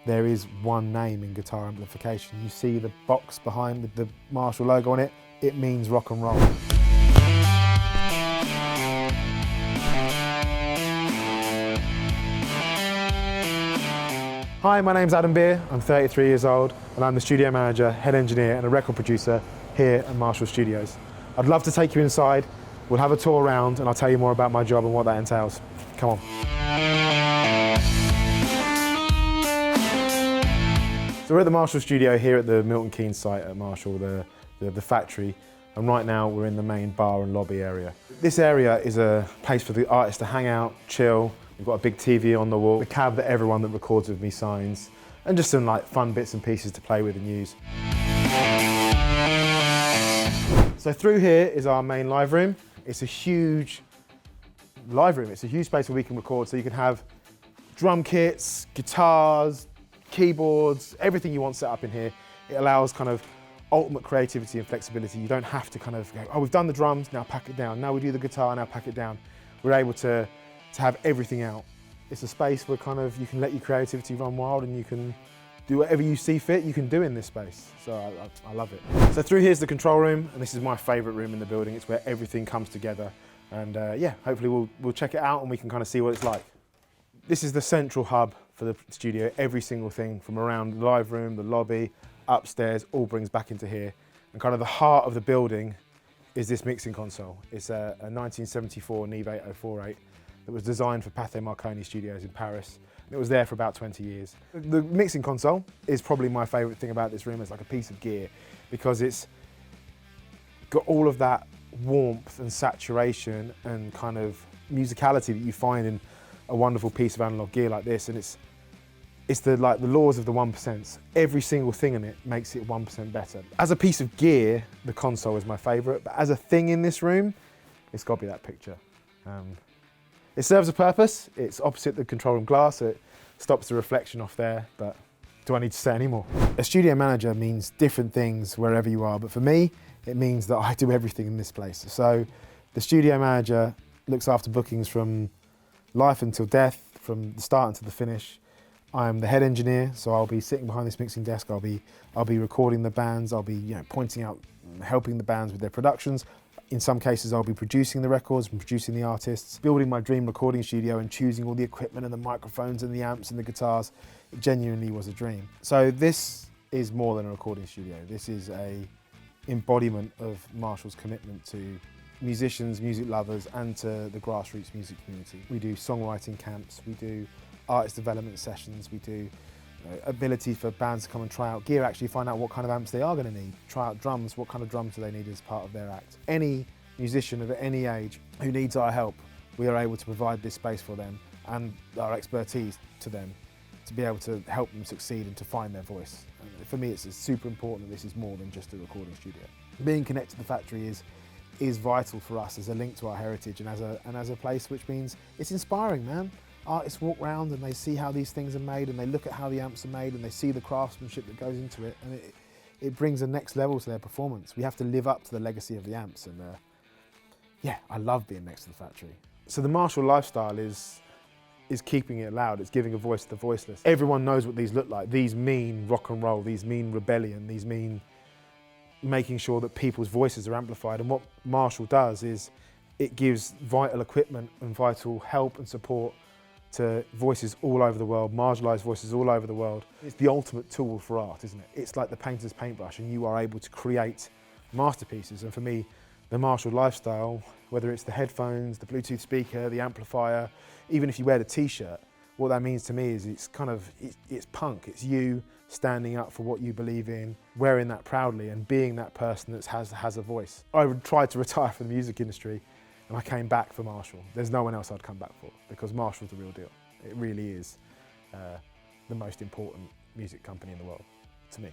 there is one name in guitar amplification. You see the box behind with the Marshall logo on it, it means rock and roll. Hi, my name's Adam Beer, I'm 33 years old and I'm the studio manager, head engineer and a record producer here at Marshall Studios. I'd love to take you inside, we'll have a tour around and I'll tell you more about my job and what that entails. Come on. So we're at the Marshall studio here at the Milton Keynes site at Marshall, the factory, and right now we're in the main bar and lobby area. This area is a place for the artists to hang out, chill. We've got a big TV on the wall, the cab that everyone that records with me signs, and just some like fun bits and pieces to play with and use. So through here is our main live room. It's a huge live room. It's a huge space where we can record, so you can have drum kits, guitars, keyboards, everything you want set up in here. It allows kind of ultimate creativity and flexibility. You don't have to kind of go, oh, we've done the drums, now pack it down. Now we do the guitar, now pack it down. We're able to have everything out. It's a space where kind of you can let your creativity run wild and you can do whatever you see fit, you can do in this space. So I love it. So through here's the control room, and this is my favourite room in the building. It's where everything comes together. And yeah, hopefully we'll check it out and we can kind of see what it's like. This is the central hub for the studio. Every single thing from around the live room, the lobby, upstairs, all brings back into here. And kind of the heart of the building is this mixing console. It's a 1974 Neve 8048 that was designed for Pathé Marconi Studios in Paris. And it was there for about 20 years. The mixing console is probably my favourite thing about this room. It's like a piece of gear because it's got all of that warmth and saturation and kind of musicality that you find in a wonderful piece of analog gear like this, and it's the laws of the 1%. Every single thing in it makes it 1% better. As a piece of gear, the console is my favourite, but as a thing in this room, it's got to be that picture. It serves a purpose. It's opposite the control room glass, so it stops the reflection off there, but do I need to say any more? A studio manager means different things wherever you are, but for me, it means that I do everything in this place. So the studio manager looks after bookings from life until death, from the start until the finish. I'm the head engineer, so I'll be sitting behind this mixing desk. I'll be recording the bands. I'll be pointing out, helping the bands with their productions. In some cases, I'll be producing the records and producing the artists, building my dream recording studio and choosing all the equipment and the microphones and the amps and the guitars. It genuinely was a dream. So this is more than a recording studio. This is an embodiment of Marshall's commitment to musicians, music lovers, and to the grassroots music community. We do songwriting camps, we do artist development sessions, we do ability for bands to come and try out gear, actually find out what kind of amps they are going to need, try out drums, what kind of drums do they need as part of their act. Any musician of any age who needs our help, we are able to provide this space for them and our expertise to them to be able to help them succeed and to find their voice. And for me, it's super important that this is more than just a recording studio. Being connected to the factory is vital for us as a link to our heritage and as a place which means it's inspiring, man. Artists walk around and they see how these things are made and they look at how the amps are made and they see the craftsmanship that goes into it, and it brings a next level to their performance. We have to live up to the legacy of the amps, and yeah, I love being next to the factory. So the Marshall lifestyle is keeping it loud, it's giving a voice to the voiceless. Everyone knows what these look like. These mean rock and roll, these mean rebellion, these mean making sure that people's voices are amplified. And what Marshall does is it gives vital equipment and vital help and support to voices all over the world, marginalised voices all over the world. It's the ultimate tool for art, isn't it? It's like the painter's paintbrush, and you are able to create masterpieces. And for me, the Marshall lifestyle, whether it's the headphones, the Bluetooth speaker, the amplifier, even if you wear the t-shirt, what that means to me is it's punk. It's you standing up for what you believe in, wearing that proudly and being that person that has a voice. I tried to retire from the music industry and I came back for Marshall. There's no one else I'd come back for because Marshall's the real deal. It really is the most important music company in the world to me.